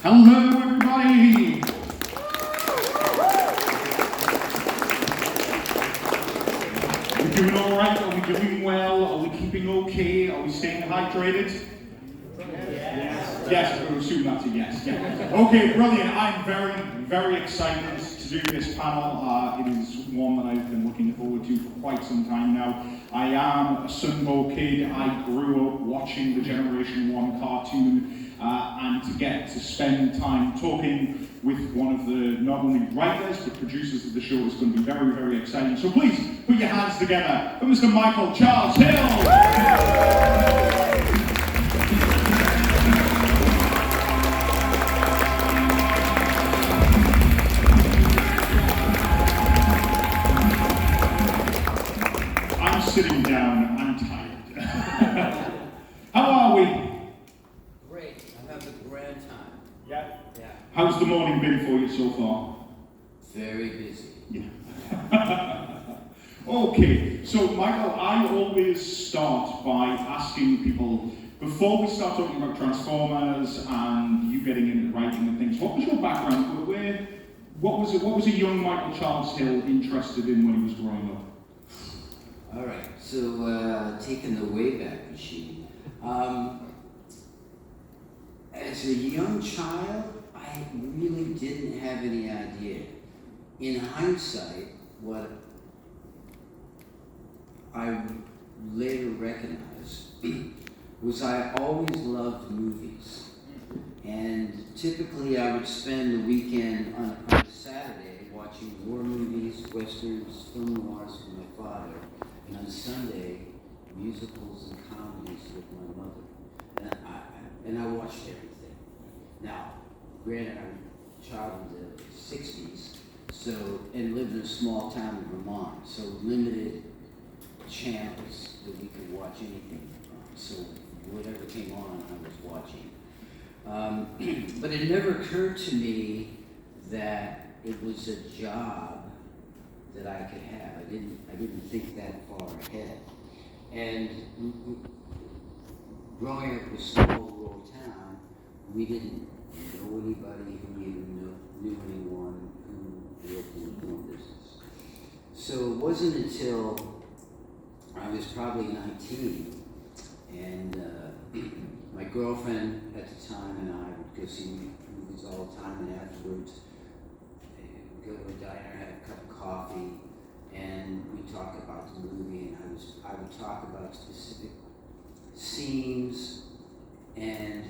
Hello, everybody! Are we doing all right? Are we doing well? Are we keeping okay? Are we staying hydrated? Yes, we'll assume that's a yes. Yeah. Okay, brilliant. I'm very excited to do this panel. It is one that I've been looking forward to for quite some time now. I am a Sunbow kid. I grew up watching the Generation 1 cartoon, and to get to spend time talking with one of the not only writers but producers of the show is going to be very exciting. So please put your hands together for Mr. Michael Charles Hill. Sitting down, I'm tired. How are we? Great. I'm having a grand time. Yeah. Yeah. How's the morning been for you so far? Very busy. Yeah. Okay, so Michael, I always start by asking people, before we start talking about Transformers and you getting into writing and things, what was your background? What was a young Michael Charles Hill interested in when he was growing up? All right, so taking the Wayback Machine. As a young child, I really didn't have any idea. In hindsight, what I later recognized was I always loved movies. And typically I would spend the weekend on a Saturday watching war movies, westerns, film noirs with my father. And on Sunday, musicals and comedies with my mother. And I watched everything. Now, granted, I'm a child of the 60s, and lived in a small town in Vermont, so limited channels that we could watch anything from. So whatever came on, I was watching. But it never occurred to me that it was a job that I could have. I didn't think that far ahead. And growing up in a small rural town, we didn't know anybody who even knew anyone who worked in the film business. So it wasn't until I was probably 19, and my girlfriend at the time and I would go see movies all the time, and afterwards go to a diner, have a cup of coffee, and we talk about the movie, and I would talk about specific scenes, and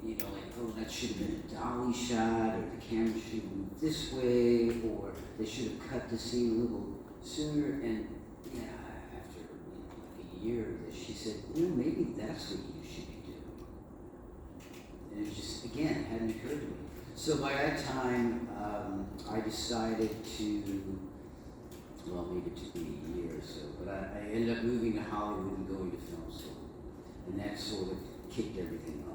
like, oh, that should have been a dolly shot, or the camera should have moved this way, or they should have cut the scene a little sooner. And after like a year of this, she said, maybe that's what you should be doing. And it just, again, hadn't occurred to me. So by that time, I decided to, well, maybe it took me a year or so, but I ended up moving to Hollywood and going to film school. And that sort of kicked everything off.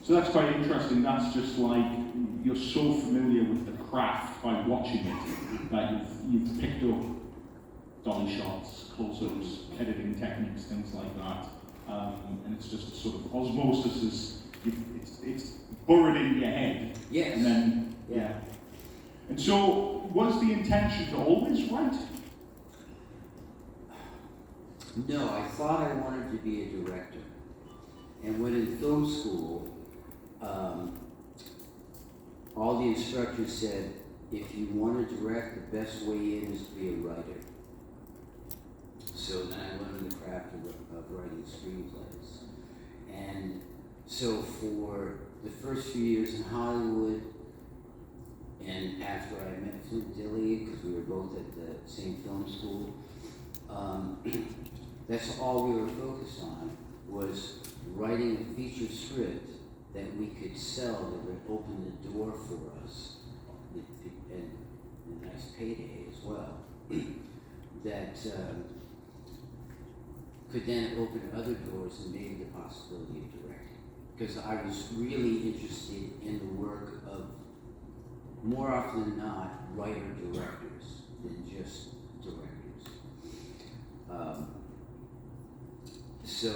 So that's quite interesting. That's just like, you're so familiar with the craft by watching it that you've picked up dolly shots, close-ups, editing techniques, things like that. And it's just sort of osmosis, it's burrowed in your head. Yes. And then, yeah. And so, was the intention to always write? No, I thought I wanted to be a director. And when in film school, all the instructors said, if you want to direct, the best way in is to be a writer. So then I learned the craft of writing screenplays. And so for the first few years in Hollywood, and after I met Flint Dille, because we were both at the same film school, that's all we were focused on, was writing a feature script that we could sell, that would open the door for us, and a nice payday as well, that could then open other doors and maybe the possibility of directing. Because I was really interested in the work of, more often than not, writer-directors than just directors. So,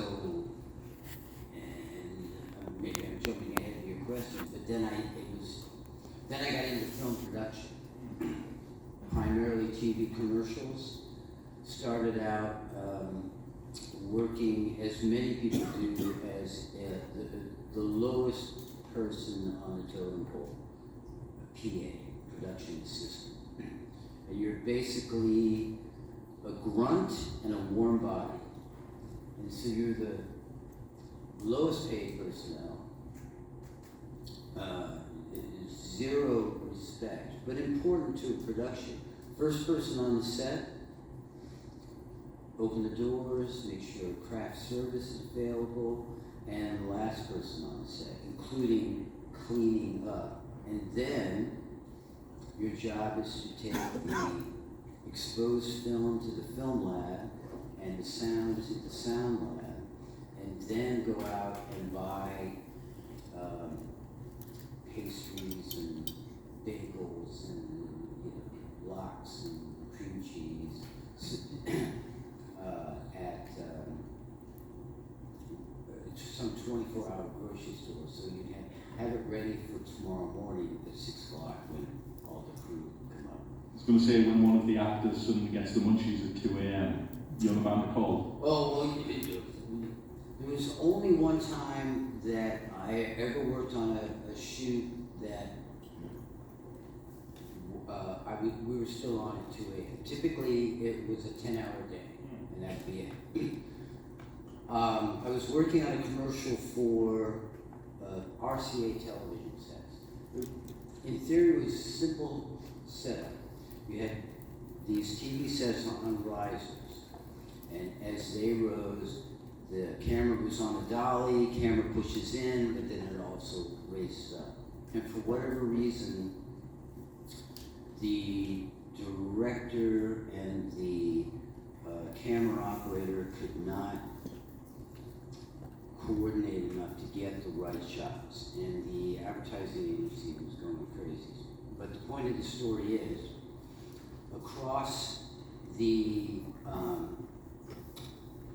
and maybe I'm jumping ahead of your question. But then I got into film production, primarily TV commercials. Started out working, as many people do, as the lowest person on the totem pole, a PA, production assistant. And you're basically a grunt and a warm body. And so you're the lowest paid personnel, zero respect, but important to a production. First person on the set, open the doors, make sure craft service is available, and last person on the set, including cleaning up. And then your job is to take the exposed film to the film lab and the sound to the sound lab, and then go out and buy pastries and bagels and lox and cream cheese at some 24-hour grocery store, so you can have it ready for tomorrow morning at 6 o'clock when all the crew come up. I was going to say, when one of the actors suddenly gets the munchies at 2 a.m., you're the man to call. Oh, well, there was only one time that I ever worked on a shoot that we were still on at 2 a.m. Typically, it was a 10-hour day, and that'd be it. I was working on a commercial for RCA television sets. In theory, it was a simple setup. You had these TV sets on risers, and as they rose, the camera was on a dolly, camera pushes in, but then it also raises up. And for whatever reason, the director and the camera operator could not coordinate enough to get the right shots, and the advertising agency was going crazy. But the point of the story is, across the,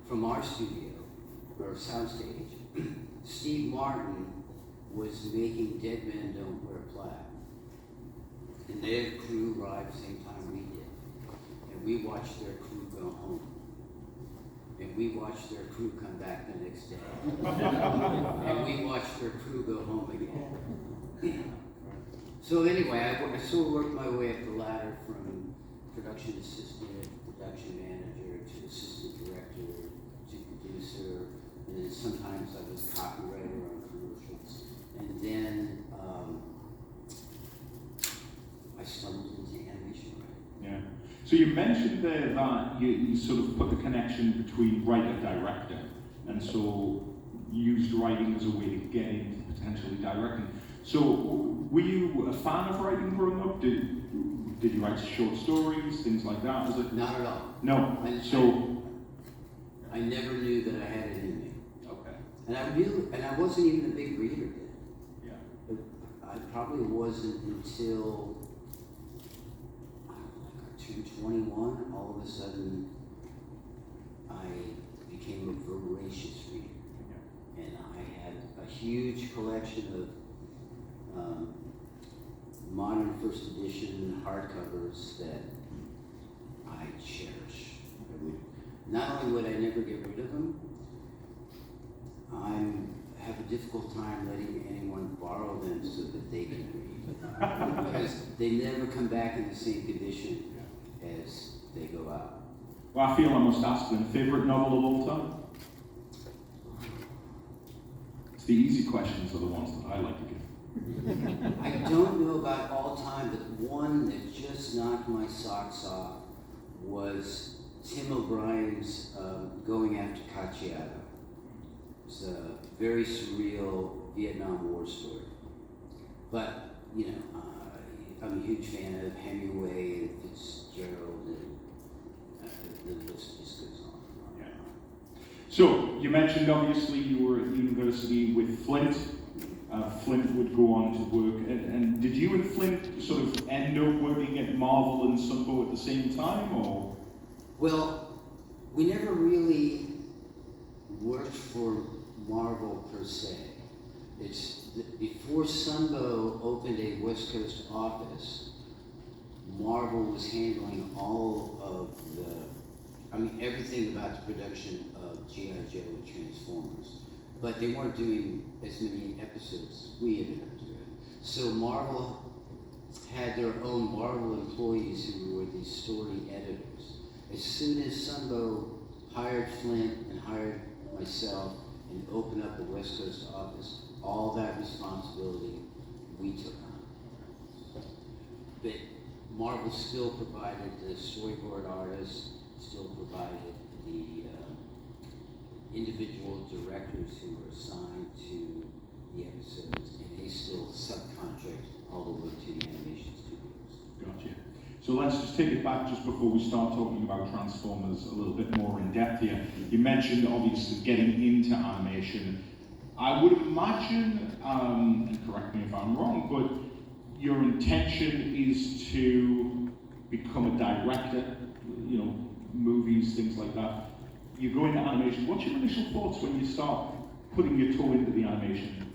from our studio, or soundstage, Steve Martin was making Dead Men Don't Wear Plaid. And their crew arrived the same time we did. And we watched their crew go home. And we watched their crew come back the next day. And we watched their crew go home again. So anyway, I sort of worked my way up the ladder from production assistant, production manager, to assistant director, to producer, and then sometimes I was copywriter on commercials. And then I stumbled into animation writing. Yeah. So you mentioned there that you sort of put the connection between writer-director, and so used writing as a way to get into potentially directing. So were you a fan of writing growing up? Did you write short stories, things like that? Was it? Not at all. No. I never knew that I had it in me. Okay. And I wasn't even a big reader then. Yeah. I probably wasn't until I turned 21. All of a sudden, I became a voracious reader, and I had a huge collection of modern first edition hardcovers that I cherish. Not only would I never get rid of them, I have a difficult time letting anyone borrow them so that they can read. Because they never come back in the same condition as they go out. Well, I feel I must ask then, favourite novel of all time? It's the easy questions are the ones that I like to give. I don't know about all time, but one that just knocked my socks off was Tim O'Brien's Going After Cacciato. It's a very surreal Vietnam War story. But, you know, I'm a huge fan of Hemingway and Fitzgerald, and the list just goes on and on and on. So, you mentioned obviously you were at university with Flint. Flint would go on to work, and did you and Flint sort of end up working at Marvel and Sunbow at the same time, or? Well, we never really worked for Marvel per se. Before Sunbow opened a West Coast office, Marvel was handling all of everything about the production of G.I. Joe and Transformers. But they weren't doing as many episodes as we ended up doing. So Marvel had their own Marvel employees who were these story editors. As soon as Sunbow hired Flint and hired myself and opened up the West Coast office, all that responsibility we took on. But Marvel still provided the storyboard artists, still provided the individual directors who were assigned to the episodes, and they still subcontract all the way to the animation studios. Gotcha. So let's just take it back just before we start talking about Transformers a little bit more in depth here. You mentioned obviously getting into animation. I would imagine, and correct me if I'm wrong, but your intention is to become a director, you know, movies, things like that. You go into animation. What's your initial thoughts when you start putting your toe into the animation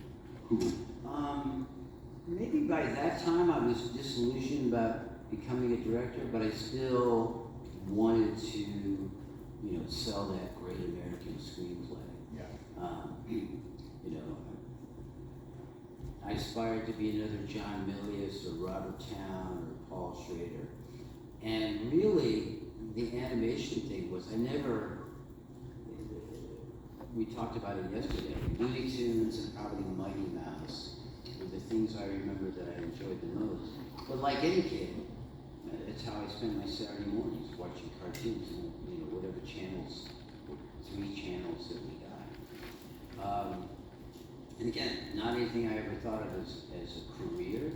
pool? Maybe by that time I was disillusioned about becoming a director, but I still wanted to, you know, sell that great American screenplay. Yeah. You know, I aspired to be another John Milius or Robert Towne or Paul Schrader. And really, the animation thing was, we talked about it yesterday, Looney Tunes and probably Mighty Mouse were the things I remember that I enjoyed the most. But like any kid, that's how I spent my Saturday mornings, watching cartoons, you know, whatever channels, 3 channels that we got. And again, not anything I ever thought of as a career,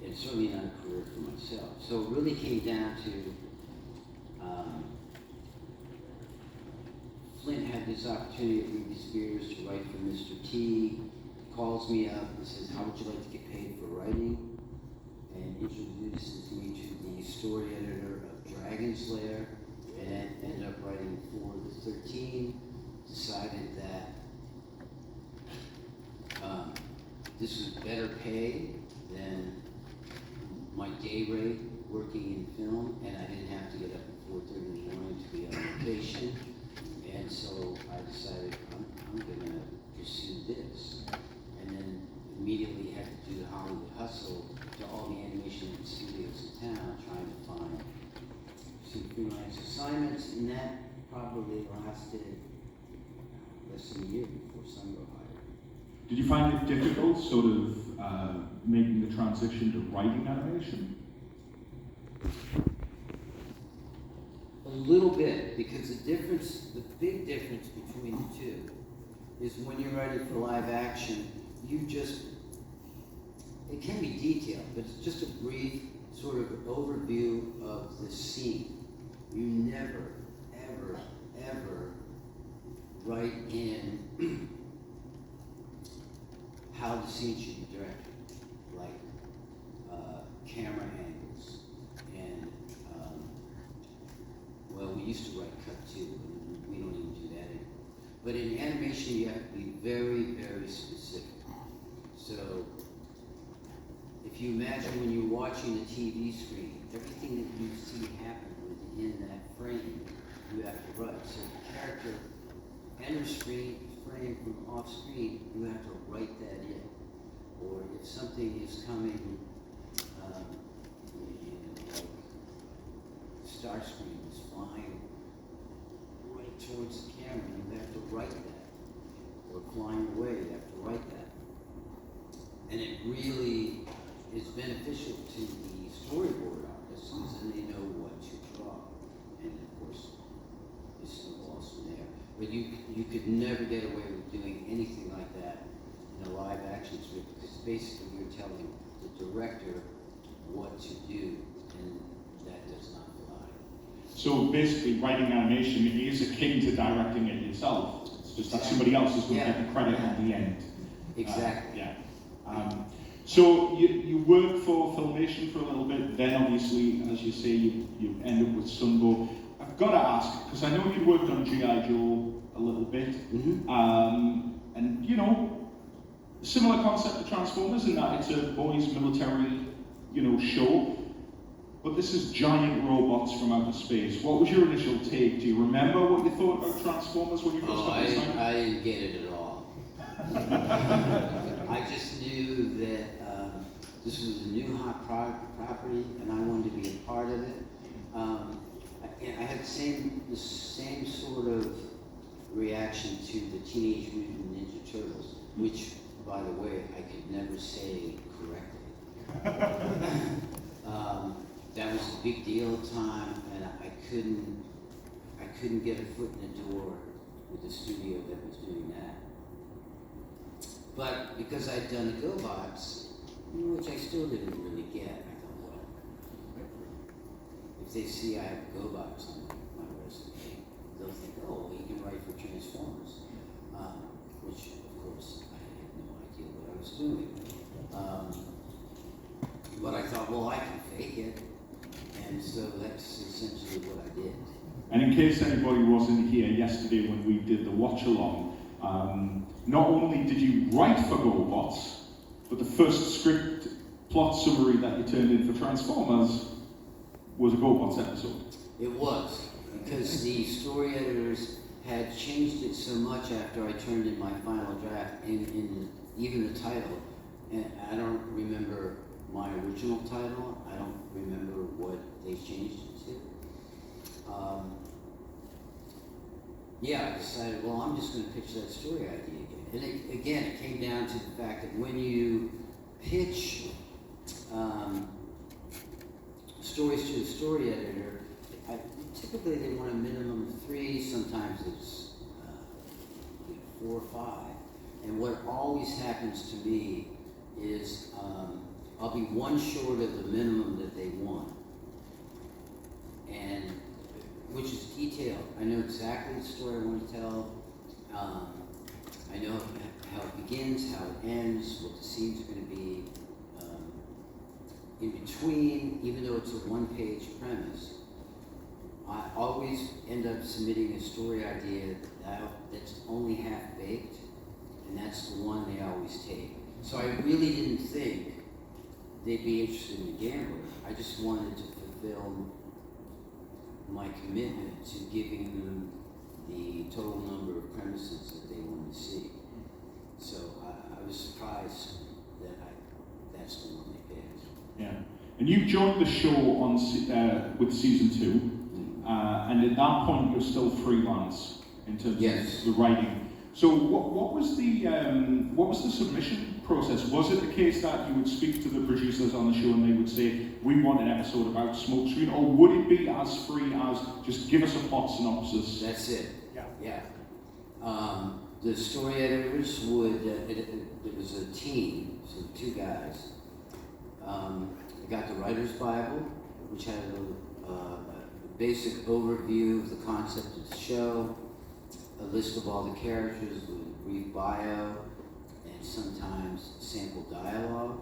and certainly not a career for myself. So it really came down to, Flint had this opportunity at Ruby Spears to write for Mr. T. He calls me up and says, how would you like to get paid for writing? And introduces me to the story editor of Dragon's Lair, and ended up writing for the 13. Decided that this was better pay than my day rate working in film, and I didn't have to get up at 4:30 in the morning to be on vacation. And so I decided I'm going to pursue this. And then immediately had to do the Hollywood hustle to all the animation studios in town, trying to find some freelance assignments, and that probably lasted less than a year before Sunbow hired. Did you find it difficult, sort of, making the transition to writing animation? A little bit, because the big difference between the two is when you're writing for live action, it can be detailed, but it's just a brief sort of overview of the scene. You never, ever, ever write in how the scene should be directed, like camera angles, and well, we used to write cut too, and we don't even do that anymore. But in animation, you have to be very, very specific. So, if you imagine when you're watching a TV screen, everything that you see happen within that frame, you have to write. So the character enters frame from off screen, you have to write that in. Or if something is coming, like Starscream is flying right towards the camera, you have to write that. Or flying away, you have to write that. And it really is beneficial to the storyboard artists because then they know what to draw. And of course, it snowballs from there. But you could never get away with doing anything like that in a live action script because basically you're telling the director what to do, and that does not fly. So basically, writing animation is akin to directing it yourself. It's just that somebody else is going to get the credit at the end. Exactly. So you worked for Filmation for a little bit, then obviously, as you say, you end up with Sunbow. I've got to ask, because I know you worked on G.I. Joe a little bit, Mm-hmm. and you know, similar concept to Transformers in that it's a boys' military, show. But this is giant robots from outer space. What was your initial take? Do you remember what you thought about Transformers when you first got this idea? I didn't get it at all. I just knew that this was a new hot property, and I wanted to be a part of it. I had the same sort of reaction to the Teenage Mutant Ninja Turtles, which, by the way, I could never say correctly. That was a big deal at the time, and I couldn't get a foot in the door with the studio that was doing that. But because I'd done the GoBots, which I still didn't really get, I thought, well, if they see I have GoBots on my resume, they'll think, oh, he can write for Transformers, which of course I had no idea what I was doing. But I thought, well, I can fake it. And so that's essentially what I did. And in case anybody wasn't here yesterday when we did the watch-along, not only did you write for GoBots, but the first script plot summary that you turned in for Transformers was a GoBots episode. It was, because the story editors had changed it so much after I turned in my final draft, in even the title, and I don't remember my original title. I don't remember what they changed it to. I decided, well, I'm just going to pitch that story idea again. And it came down to the fact that when you pitch stories to the story editor, typically they want a minimum of 3, sometimes it's 4 or 5. And what always happens to me is I'll be one short of the minimum that they want, and which is detailed. I know exactly the story I want to tell. I know how it begins, how it ends, what the scenes are going to be. In between, even though it's a one-page premise, I always end up submitting a story idea that's only half-baked, and that's the one they always take. So I really didn't think they'd be interested in the Gambler. I just wanted to fulfill my commitment to giving them the total number of premises that they wanted to see. So I was surprised that that's the one they picked. Yeah, and you joined the show on with season 2, and at that point you're still freelance in terms of the writing. So what was the submission process? Was it the case that you would speak to the producers on the show and they would say, we want an episode about Smokescreen, or would it be as free as just give us a plot synopsis? That's it. Yeah. The story editors would, it was a team, so 2 guys. I got the writer's Bible, which had a basic overview of the concept of the show, a list of all the characters with a brief bio, and sometimes sample dialogue.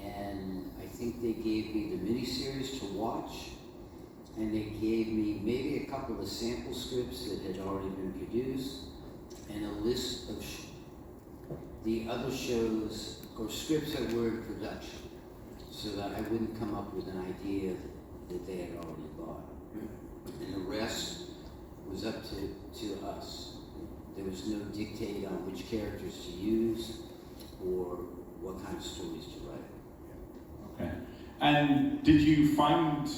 And I think they gave me the miniseries to watch, and they gave me maybe a couple of sample scripts that had already been produced, and a list of the other shows or scripts that were in production, so that I wouldn't come up with an idea that they had already bought. And the rest was up to us. There was no dictate on which characters to use or what kind of stories to write. Okay. And did you find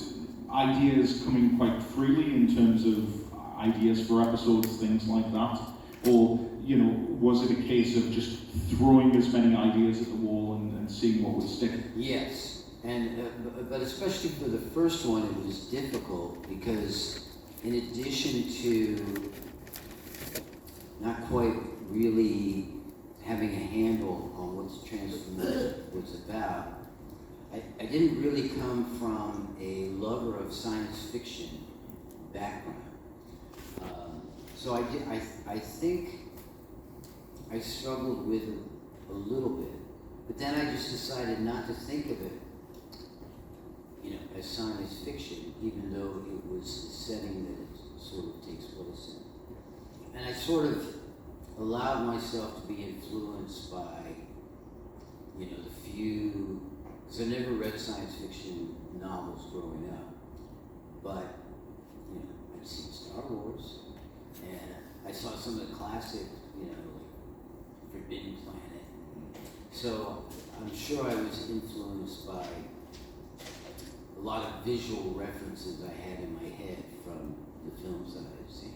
ideas coming quite freely in terms of ideas for episodes, things like that? Or, was it a case of just throwing as many ideas at the wall and seeing what would stick? Yes, but especially for the first one, it was difficult because in addition to not quite really having a handle on what the Transformers was about, I didn't really come from a lover of science fiction background. So I think I struggled with it a little bit, but then I just decided not to think of it, as science fiction, even though it was the setting that it sort of takes place in. And I sort of allowed myself to be influenced by you know, the few, because I never read science fiction novels growing up, but, you know, I'd seen Star Wars, and I saw some of the classic, you know, like Forbidden Planet. So I'm sure I was influenced by a lot of visual references I had in my head from the films that I've seen.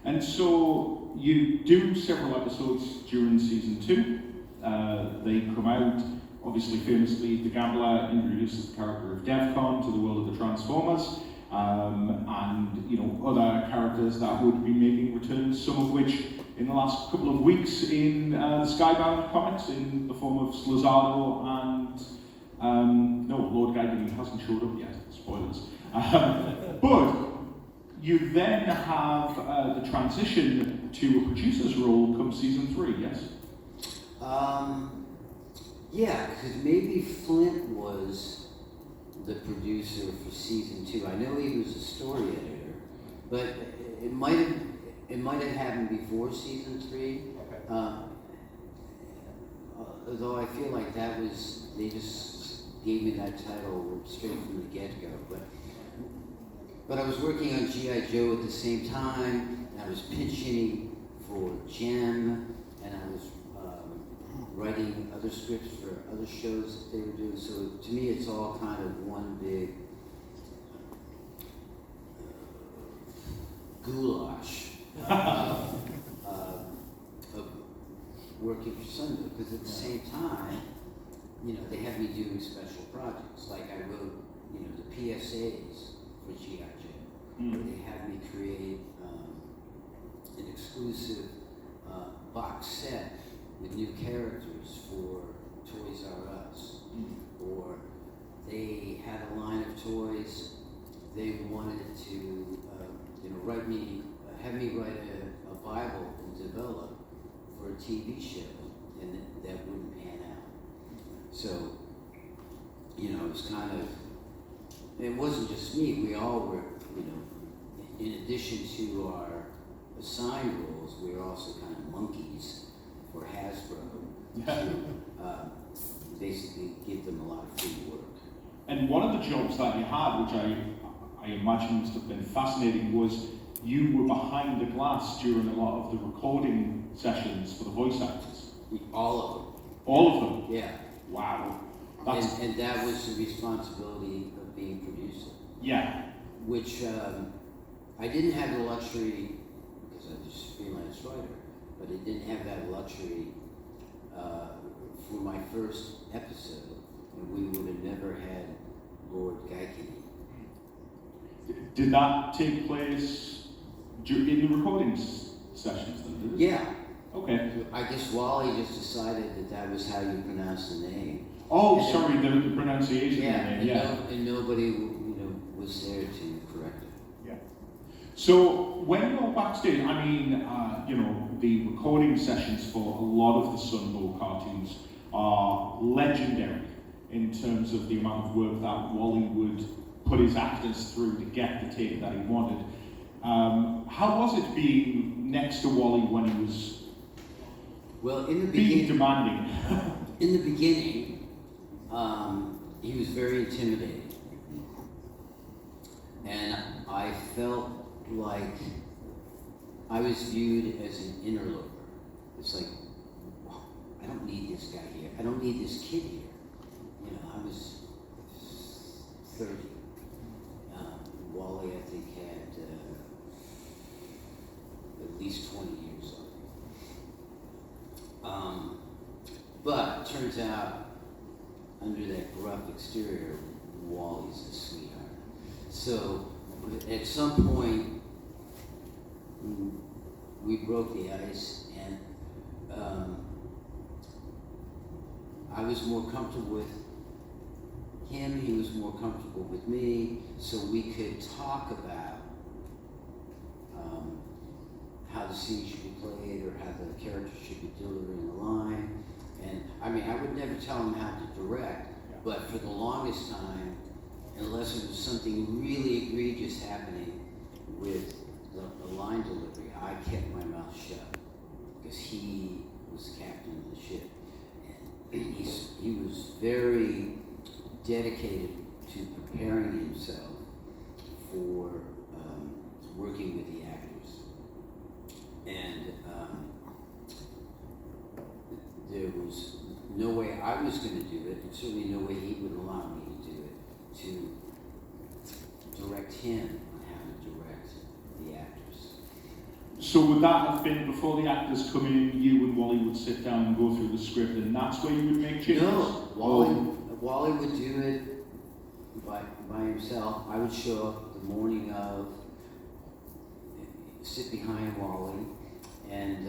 And so you do several episodes during season 2. They come out, obviously famously, the Gambler introduces the character of Defcon to the world of the Transformers, and you know, other characters that would be making returns, some of which in the last couple of weeks in the Skybound comics in the form of Slazado and no, Lord Geigen hasn't showed up yet, spoilers. But you then have the transition to a producer's role come season 3, yes? Yeah, because maybe Flint was the producer for season 2. I know he was a story editor, but it might have happened before season 3. Okay. Although I feel like they just gave me that title straight from the get-go. But I was working on G.I. Joe at the same time, and I was pitching for Gem, and I was writing other scripts for other shows that they were doing. So to me, it's all kind of one big goulash of working for Sunday. Because at the same time, you know, they had me doing special projects. Like I wrote, you know, the PSAs for G.I. Joe. Where they had me create an exclusive box set with new characters for Toys R Us. Or they had a line of toys they wanted to, you know, have me write a Bible and develop for a TV show, and that wouldn't pan out. So, you know, it was kind of, it wasn't just me, we all were, you know, in addition to our assigned roles, we were also kind of monkeys for Hasbro to basically give them a lot of free work. And one of the jobs that you had, which I imagine must have been fascinating, was you were behind the glass during a lot of the recording sessions for the voice actors. All of them. All of them? Yeah. Wow. And that was the responsibility of being producer. Yeah. Which I didn't have the luxury, because I was just a freelance writer, but I didn't have that luxury for my first episode, and we would have never had Lord Geiken. Did that take place in the recording sessions then, did it? Yeah. Okay. I guess Wally just decided that was how you pronounce the name. Oh, And sorry, the pronunciation yeah, of the name, and nobody, you know, was there to correct it. Yeah. So when you're backstage, I mean, you know, the recording sessions for a lot of the Sunbow cartoons are legendary in terms of the amount of work that Wally would put his actors through to get the take that he wanted. How was it being next to Wally when he was in the being beginning, demanding? in the beginning, he was very intimidating, and I felt like I was viewed as an interloper. It's like, wow, I don't need this guy here. I don't need this kid here. You know, I was 30. Wally, I think, had at least 20 years on me. But it turns out, under that gruff exterior, Wally's a sweetheart. So at some point, we broke the ice, and I was more comfortable with him, he was more comfortable with me, so we could talk about how the scene should be played or how the character should be delivering the line. And I mean, I would never tell him how to direct, but for the longest time, unless it was something really egregious happening with the line delivery, I kept my mouth shut because he was the captain of the ship. And he was very dedicated to preparing himself for working with the actors. And there was no way I was going to do it, and certainly no way he would allow me to do it, to direct him on how to direct the actors. So would that have been before the actors come in, you and Wally would sit down and go through the script, and that's where you would make changes? No, Wally would do it by himself. I would show up the morning of, sit behind Wally, and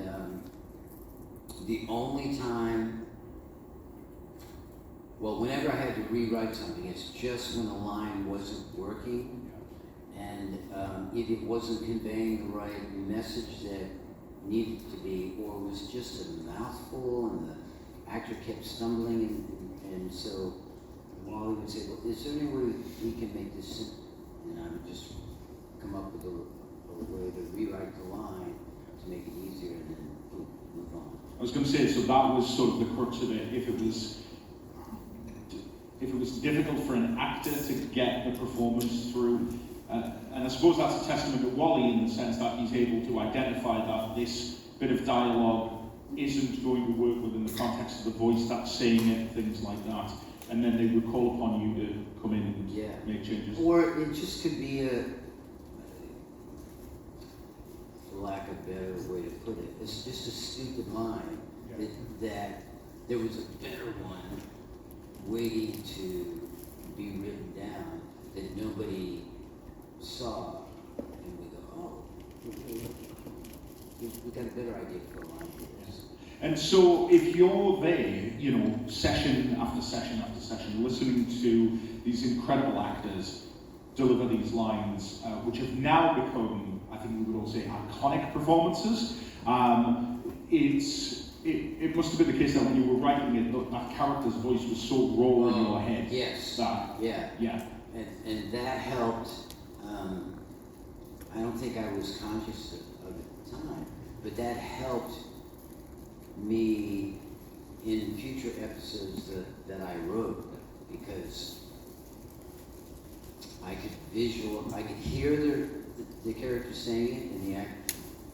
the only time, well, whenever I had to rewrite something, it's just when a line wasn't working, and if it wasn't conveying the right message that needed to be, or it was just a mouthful and the actor kept stumbling, and so Wally would say, well, is there any way we can make this simple? And I would just come up with a way to rewrite the line to make it easier, and then boom, move on. I was going to say, so that was sort of the crux of it. If it was difficult for an actor to get the performance through, and I suppose that's a testament to Wally in the sense that he's able to identify that this bit of dialogue isn't going to work within the context of the voice that's saying it, things like that. And then they would call upon you to come in and make changes. Or it just could be for lack of a better way to put it, it's just a stupid line that there was a better one waiting to be written down that nobody saw, and we go, oh, we got a better idea for a line for this. And so if you're there, you know, session after session after session, listening to these incredible actors deliver these lines, which have now become, I think we would all say, iconic performances, it must have been the case that when you were writing it, that character's voice was so raw in your head. Yes. Yeah. And that helped. I don't think I was conscious of it at the time, but that helped me in future episodes that I wrote, because I could hear the character saying it in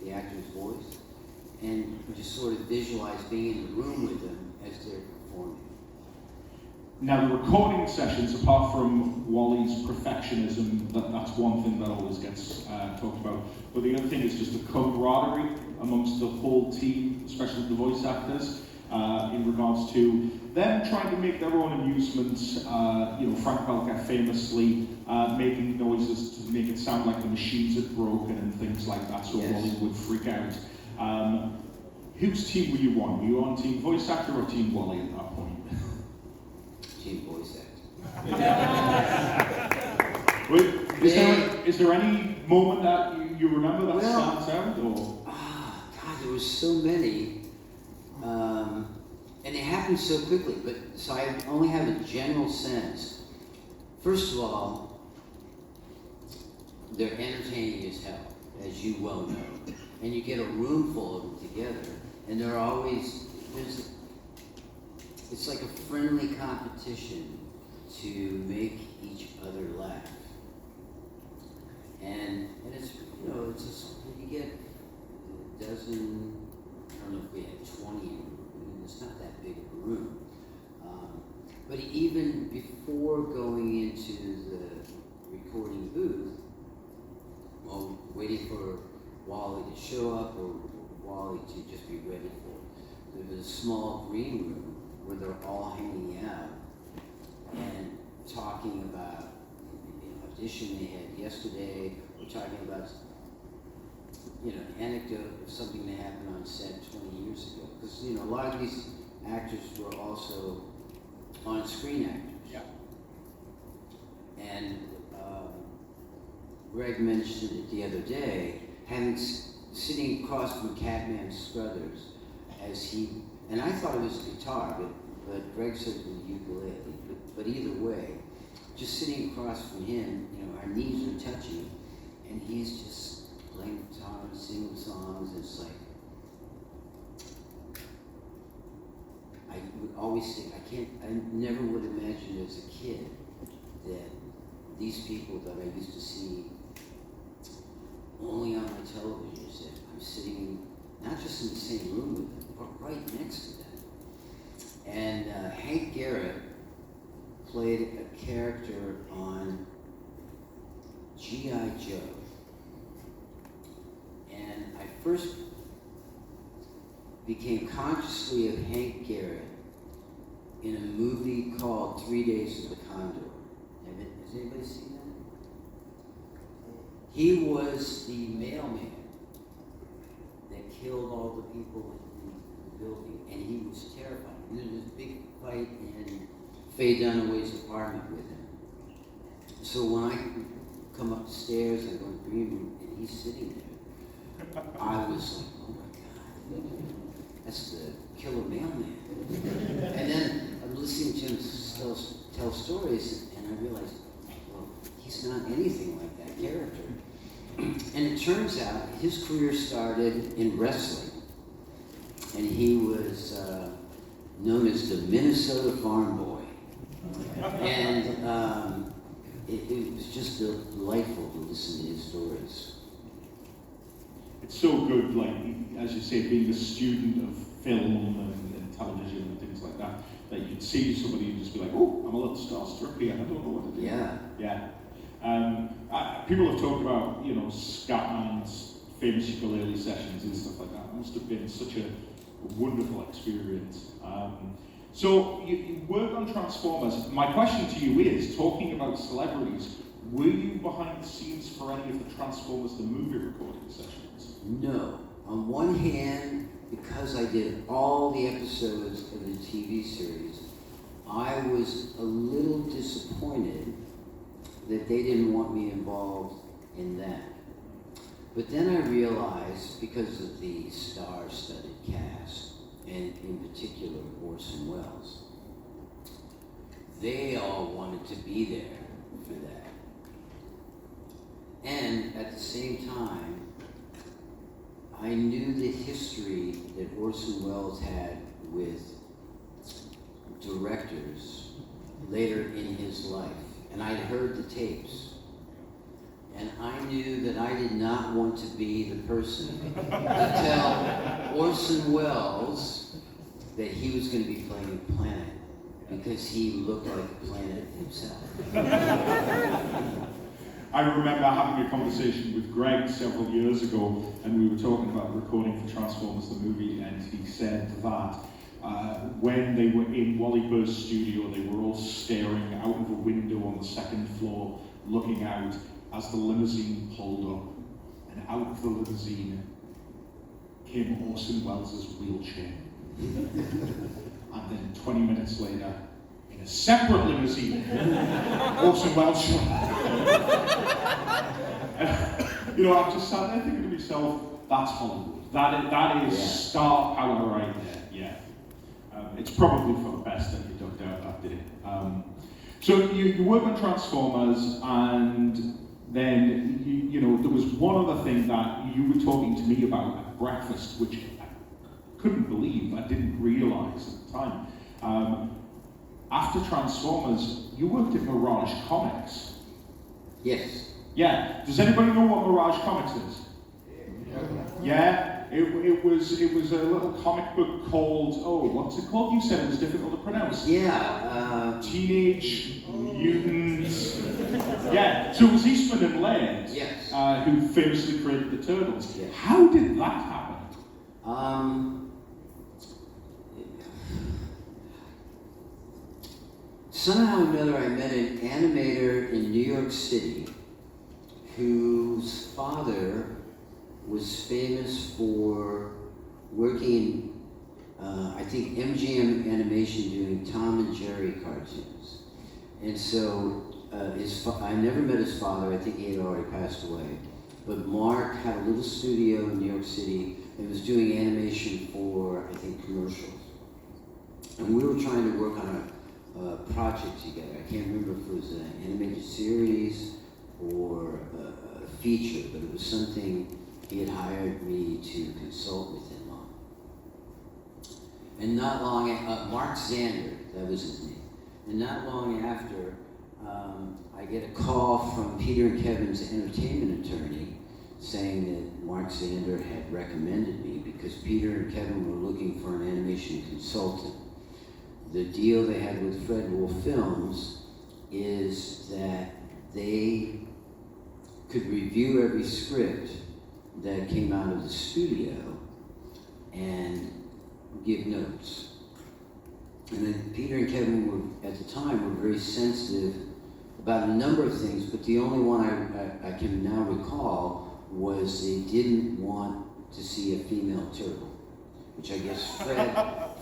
the actor's voice, and just sort of visualize being in the room with them as they're performing. Now, the recording sessions, apart from Wally's perfectionism, that's one thing that always gets talked about. But the other thing is just the camaraderie amongst the whole team, especially the voice actors, in regards to them trying to make their own amusements. Frank Welker famously making noises to make it sound like the machines had broken and things like that, so Wally would freak out. Whose team were you on? Were you on team voice actor or team Wally at that point? Team voice actor. Is there any moment that you remember that stands out? Or? God, there was so many. And it happened so quickly, so I only have a general sense. First of all, they're entertaining as hell, as you well know. And you get a room full of them together, and it's like a friendly competition to make each other laugh. And it's, you get a dozen, I don't know if we had 20 in the room. It's not that big of a room. But even before going into the recording booth, while waiting for Wally to show up or Wally to just be ready for it, there was a small green room where they're all hanging out and talking about the audition they had yesterday, or talking about an anecdote of something that happened on set 20 years ago. Because a lot of these actors were also on-screen actors. Yeah. And Greg mentioned it the other day, sitting across from Catman Struthers, and I thought it was a guitar, but Greg said it was a ukulele. But either way, just sitting across from him, our knees are touching, and he's just playing guitar and singing songs. It's like, I would always think, I never would imagine as a kid that these people that I used to see only on my television set, I'm sitting not just in the same room with them, but right next to them. And Hank Garrett played a character on G.I. Joe. And I first became consciously of Hank Garrett in a movie called 3 Days of the Condor. Has anybody seen that? He was the mailman that killed all the people in the building, and he was terrified. And there was this big fight in Faye Dunaway's apartment with him. So when I come up the stairs and go to the green room, and he's sitting there, I was like, oh my God, that's the killer mailman. And then I'm listening to him tell stories, and I realized, well, he's not anything like that character. And it turns out his career started in wrestling, and he was known as the Minnesota Farm Boy. And it was just delightful to listen to his stories. It's so good, like, as you say, being a student of film and television and things like that, that you'd see somebody and just be like, oh, I'm a little starstruck here, I don't know what to do. Yeah. Yeah. People have talked about, Scatman's famous ukulele sessions and stuff like that. It must have been such a wonderful experience. So you work on Transformers. My question to you is, talking about celebrities, were you behind the scenes for any of the Transformers the movie recording sessions? No. On one hand, because I did all the episodes of the TV series, I was a little disappointed that they didn't want me involved in that. But then I realized, because of the star-studded cast, and in particular Orson Welles, they all wanted to be there for that. And at the same time, I knew the history that Orson Welles had with directors later in his life. And I'd heard the tapes. And I knew that I did not want to be the person to tell Orson Welles that he was going to be playing a planet, because he looked like a planet himself. I remember having a conversation with Greg several years ago, and we were talking about recording for Transformers the movie, and he said that when they were in Wally Burr's studio, they were all staring out of a window on the second floor, looking out as the limousine pulled up, and out of the limousine came Orson Welles' wheelchair. And then 20 minutes later, in a separate limousine, Orson Welles showed up. I'm just sat there thinking to myself, that's Hollywood. That is star power right there, yeah. It's probably for the best that you ducked out that day. So you work on Transformers, and then there was one other thing that you were talking to me about at breakfast, which I couldn't believe, I didn't realize at the time. After Transformers, you worked at Mirage Comics. Yes. Yeah. Does anybody know what Mirage Comics is? Yeah. It was a little comic book called, what's it called? You said it was difficult to pronounce. Yeah. Teenage Mutants. Yeah. So it was Eastman and Laird, Yes. Who famously created the Turtles. Yes. How did that happen? Somehow or another, I met an animator in New York City whose father was famous for working in, I think, MGM Animation, doing Tom and Jerry cartoons. And so I never met his father. I think he had already passed away. But Mark had a little studio in New York City and was doing animation for, I think, commercials. And we were trying to work on a project together. I can't remember if it was an animated series or a feature, but it was something he had hired me to consult with him on. And not long, Mark Zander, that was his name. And not long after, I get a call from Peter and Kevin's entertainment attorney saying that Mark Zander had recommended me because Peter and Kevin were looking for an animation consultant. The deal they had with Fred Wolf Films is that they could review every script that came out of the studio and give notes. And then Peter and Kevin were, at the time, were very sensitive about a number of things, but the only one I can now recall was they didn't want to see a female turtle, which I guess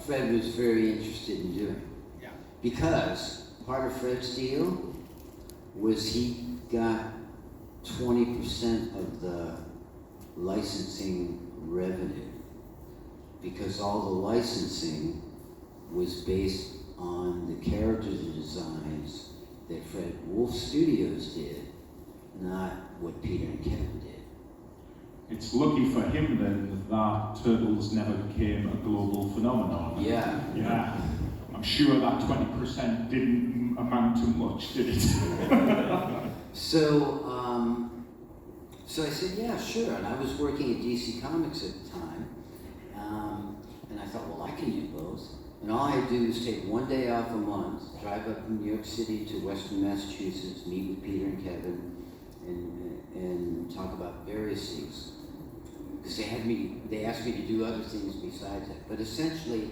Fred was very interested in doing. Yeah. Because part of Fred's deal was he got 20% of the licensing revenue, because all the licensing was based on the character designs that Fred Wolf Studios did, not what Peter and Kevin did. It's lucky for him then that Turtles never became a global phenomenon. Yeah. Yeah. I'm sure that 20% didn't amount to much, did it? So I said, yeah, sure. And I was working at DC Comics at the time. And I thought, well, I can do both. And all I had to do was take one day off a month, drive up from New York City to Western Massachusetts, meet with Peter and Kevin, and talk about various things. Because they asked me to do other things besides that. But essentially,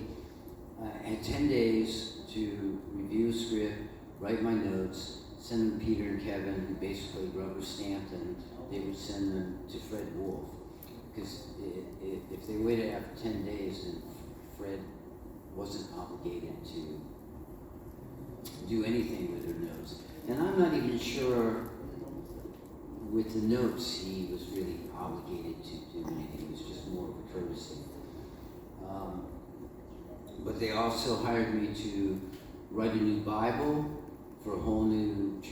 I had 10 days to review a script, write my notes, send them to Peter and Kevin, who basically rubber stamped them. They would send them to Fred Wolf. Because if they waited after 10 days, then Fred wasn't obligated to do anything with her notes. And I'm not even sure with the notes he was really obligated to do anything. It was just more of a courtesy. But they also hired me to write a new Bible for a whole new a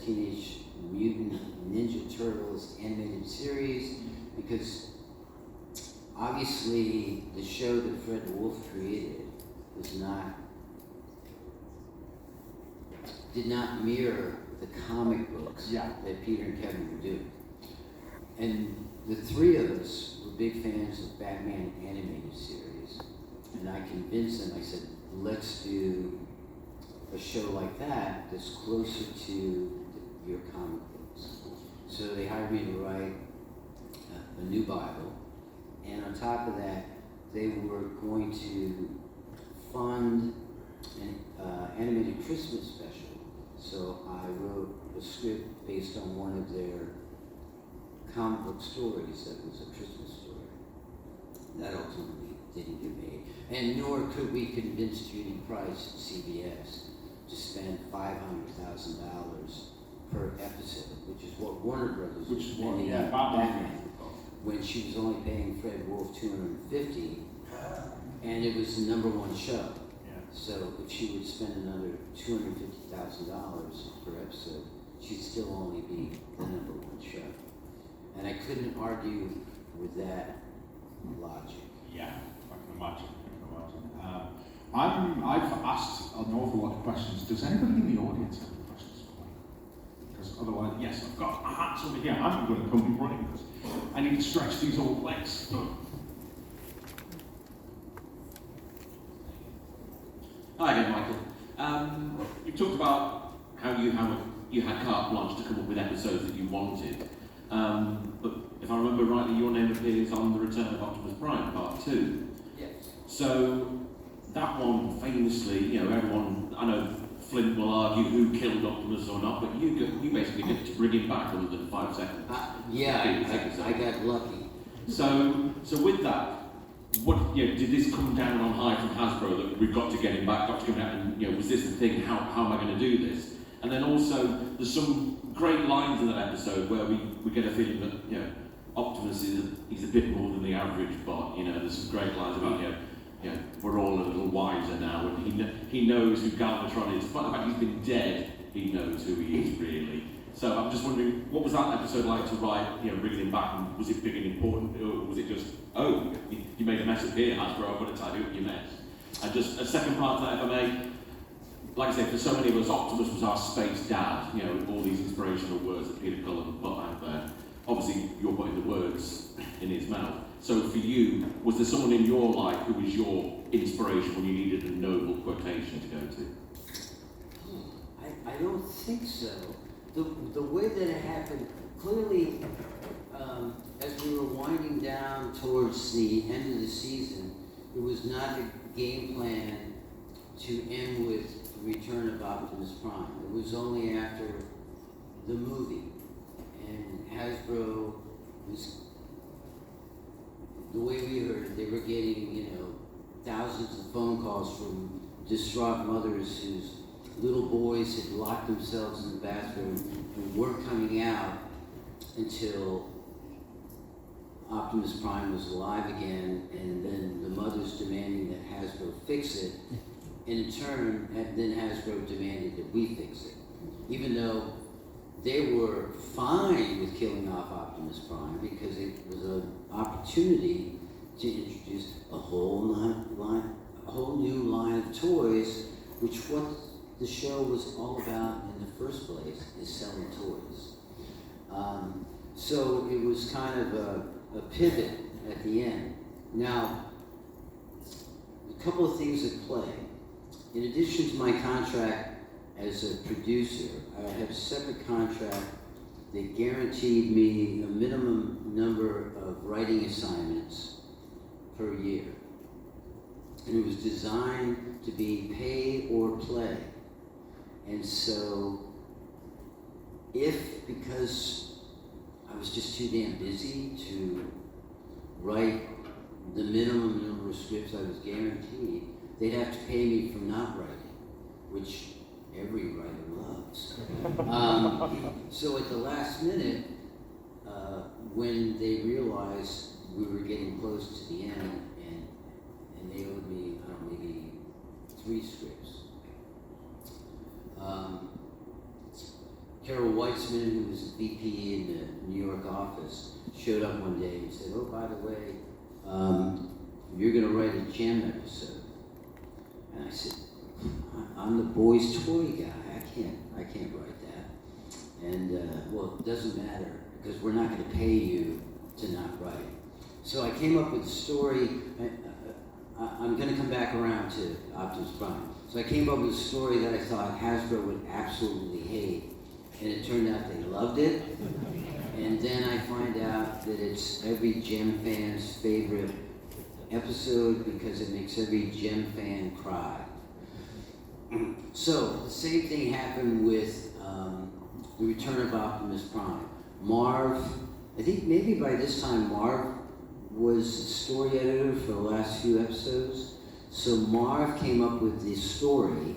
Teenage Mutant Ninja Turtles animated series, because obviously the show that Fred Wolf created did not mirror the comic books that Peter and Kevin were doing. And the three of us were big fans of Batman animated series, and I convinced them, I said, let's do a show like that that's closer to your comic books. So they hired me to write a new Bible, and on top of that, they were going to fund an animated Christmas special. So I wrote a script based on one of their comic book stories that was a Christmas story. That ultimately didn't get made. And nor could we convince Judy Price at CBS to spend $500,000 per episode, which is what Warner Brothers was spending on Batman, when she was only paying Fred Wolf $250, and it was the #1 show. So if she would spend another $250,000 per episode, she'd still only be the #1 show. And I couldn't argue with that logic. Yeah, I can imagine. I've asked an awful lot of questions. Does anybody in the audience have any questions for me? Because otherwise, yes, I've got hats over here. I'm going to come running because I need to stretch these old legs. Hi again, Michael. You talked about how you had carte blanche to come up with episodes that you wanted. But if I remember rightly, your name appears on The Return of Optimus Prime, Part 2. Yes. So that one, famously, everyone, I know Flint will argue who killed Optimus or not, but you basically get to bring him back under 5 seconds. I got lucky. So with that, did this come down on high from Hasbro that we've got to get him back, got to get him out, and was this the thing? How am I going to do this? And then also, there's some great lines in that episode where we get a feeling that Optimus he's a bit more than the average bot. There's some great lines about we're all a little wiser now, and he knows who Galvatron is. Despite the fact he's been dead, he knows who he is really. So I'm just wondering, what was that episode like to write? Bringing him back, and was it big and important, or was it just you made a mess up here, Hasbro, I've got to tidy up your mess. And just a second part to that, if I may. Like I said, for so many of us, Optimus was our space dad, you know, all these inspirational words that Peter Cullen put out there. Obviously, you're putting the words in his mouth. So for you, was there someone in your life who was your inspiration when you needed a noble quotation to go to? I don't think so. The way that it happened, clearly, as we were winding down towards the end of the season, it was not a game plan to end with Return of Optimus Prime. It was only after the movie, and Hasbro was, the way we heard it, they were getting, you know, thousands of phone calls from distraught mothers whose little boys had locked themselves in the bathroom and weren't coming out until Optimus Prime was alive again, and then the mothers demanding that Hasbro fix it. And in turn, then Hasbro demanded that we fix it. Even though they were fine with killing off Optimus Prime because it was an opportunity to introduce a whole new line of toys, which what the show was all about in the first place is selling toys. So it was kind of a pivot at the end. Now, a couple of things at play. In addition to my contract as a producer, I have a separate contract that guaranteed me a minimum number of writing assignments per year. And it was designed to be pay or play. And so, because I was just too damn busy to write the minimum number of scripts I was guaranteed, they'd have to pay me for not writing, which every writer loves. So at the last minute, when they realized we were getting close to the end, and they owed me, I don't know, maybe 3 scripts. Carol Weitzman, who was a VP in the New York office, showed up one day and said, "Oh, by the way, you're going to write a Gem episode." And I said, "I'm the boys' toy guy. I can't write that." And well, it doesn't matter because we're not going to pay you to not write. So I came up with a story. I'm going to come back around to Optimus Prime. So I came up with a story that I thought Hasbro would absolutely hate, and it turned out they loved it. And then I find out that it's every Gem fan's favorite episode because it makes every Gem fan cry. So the same thing happened with the Return of Optimus Prime. Marv, I think maybe by this time Marv was story editor for the last few episodes. So Marv came up with this story,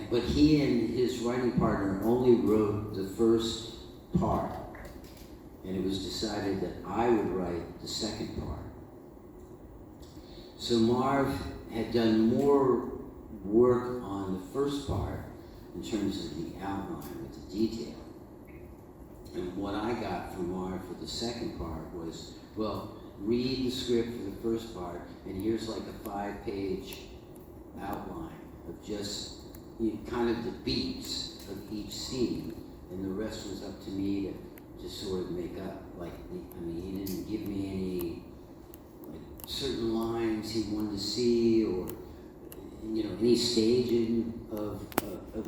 but he and his writing partner only wrote the first part, and it was decided that I would write the second part. So Marv had done more work on the first part in terms of the outline with the detail. And what I got from Marv for the second part was, well, read the script for the first part, and here's like a 5-page outline of just kind of the beats of each scene, and the rest was up to me to just sort of make up. Like, he didn't give me any certain lines he wanted to see, or any staging of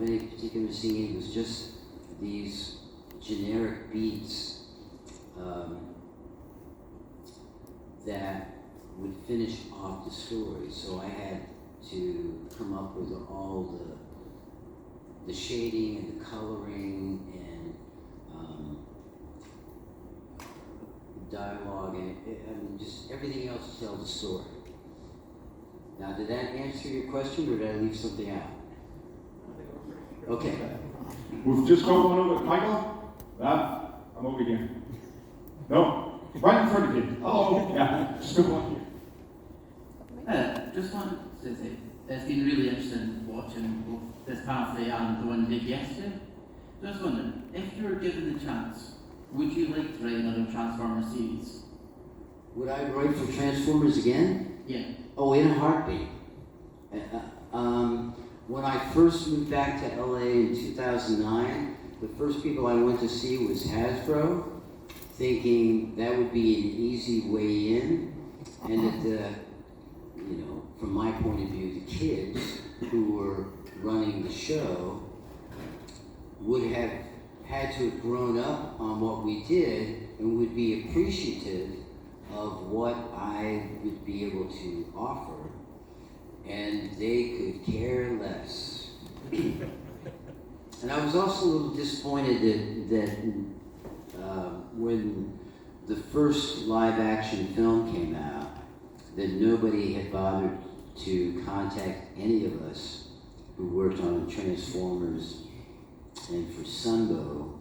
any particular scene. It was just these generic beats that would finish off the story. So I had to come up with all the shading and the coloring and dialogue and just everything else to tell the story. Now, did that answer your question, or did I leave something out? Okay. We've just got one over. Michael? I'm over here. No? Right in front of you. Hello. Yeah, just go on here. Just wanted to say, it's been really interesting watching both this past day and the one you did yesterday. Just wondering, if you were given the chance, would you like to write another Transformers series? Would I write for Transformers again? Yeah. Oh, in a heartbeat. When I first moved back to LA in 2009, the first people I went to see was Hasbro, thinking that would be an easy way in, and that from my point of view, the kids who were running the show would have had to have grown up on what we did and would be appreciative of what I would be able to offer, and they could care less. And I was also a little disappointed that when the first live action film came out, that nobody had bothered to contact any of us who worked on Transformers and for Sunbow,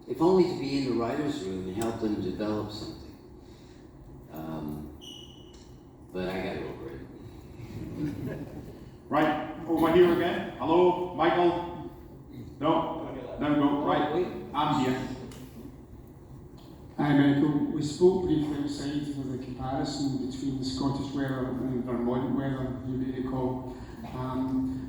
if only to be in the writer's room and help them develop something. But I got over it. Right, over here again. Hello, Michael? No? No, go. Right, I'm here. Hi Michael, we spoke briefly outside with the comparison between the Scottish weather and Vermont weather, you may recall.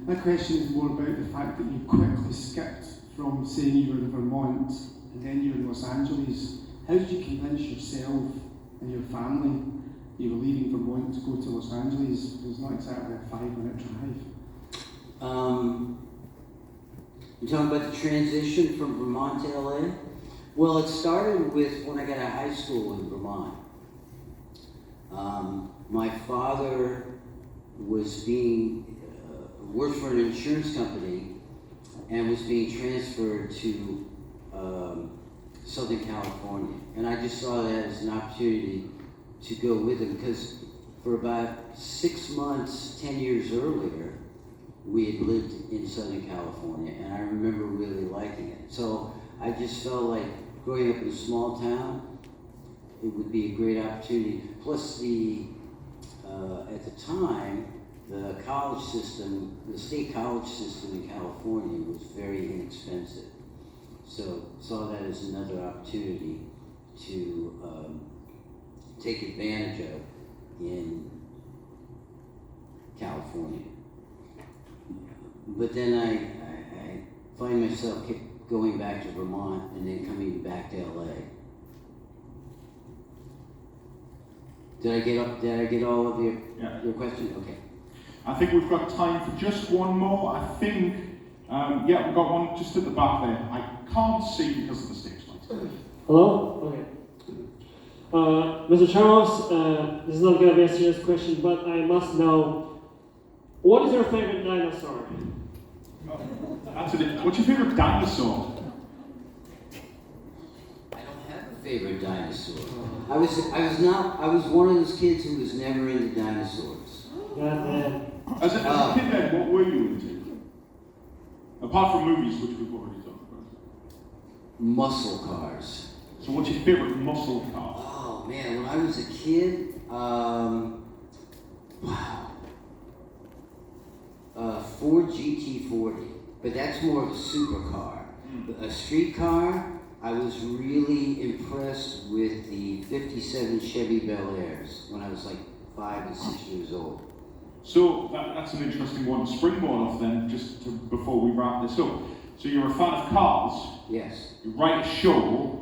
My question is more about the fact that you quickly skipped from saying you were in Vermont and then you were in Los Angeles. How did you convince yourself and your family you were leaving Vermont to go to Los Angeles? It was not exactly a 5-minute drive. You're talking about the transition from Vermont to LA? Well, it started with when I got out of high school in Vermont. My father was worked for an insurance company and was being transferred to Southern California. And I just saw that as an opportunity to go with him, because for about 6 months, 10 years earlier, we had lived in Southern California, and I remember really liking it. So I just felt like growing up in a small town, it would be a great opportunity. Plus at the time, the college system, the state college system in California was very inexpensive. So saw that as another opportunity to take advantage of in California. But then I find myself kept going back to Vermont and then coming back to LA. Did I get all of your question? Okay. I think we've got time for just one more. I think, yeah, we've got one just at the back there. I can't see because of the stage lights. Hello? Okay. Mr. Charles, this is not going to be a serious question, but I must know, what is your favorite dinosaur? What's your favorite dinosaur? I don't have a favorite dinosaur. I was one of those kids who was never into dinosaurs. As a kid then, what were you into? Apart from movies, which we've already talked about. Muscle cars. So what's your favorite muscle car? Oh man, when I was a kid, Ford GT40, but that's more of a supercar. A street car, I was really impressed with the 57 Chevy Bel Airs when I was like 5 and 6 years old. So that's an interesting one to springboard off then, before we wrap this up. So you're a fan of cars. Yes. You write a show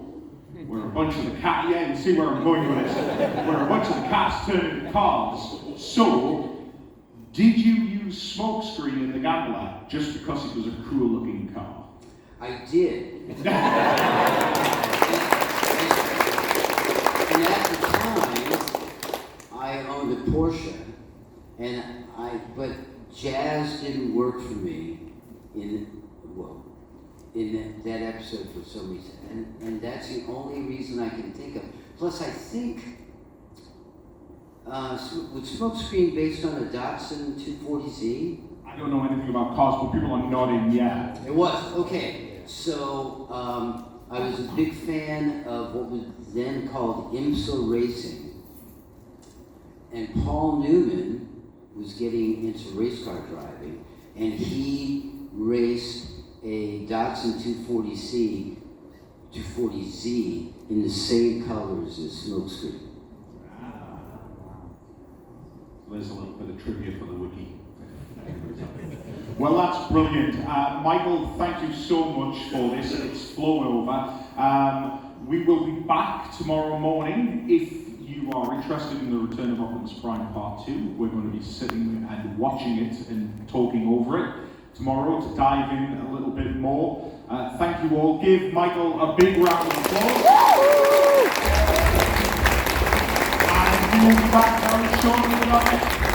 where a bunch of the cats, yeah, you see where I'm going with this, where a bunch of the cats turn into cars. So, did you use smokescreen in The Gambler just because it was a cool looking car? I did. And at the time, I owned a Porsche, but jazz didn't work for me in that episode for some reason. And that's the only reason I can think of. Plus, I think, was smokescreen based on a Datsun 240Z? I don't know anything about cars, but people are nodding, yeah. It was, okay. So, I was a big fan of what was then called IMSA Racing. And Paul Newman was getting into race car driving, and he raced a Datsun 240C 240Z in the same colors as Smokescreen. There's a little bit of trivia for the wiki. Well, that's brilliant. Michael, thank you so much for this. It's flown over. We will be back tomorrow morning. If you are interested in the Return of Optimus Prime Part 2, we're going to be sitting and watching it and talking over it tomorrow to dive in a little bit more. Thank you all. Give Michael a big round of applause. And we will be back very shortly with our next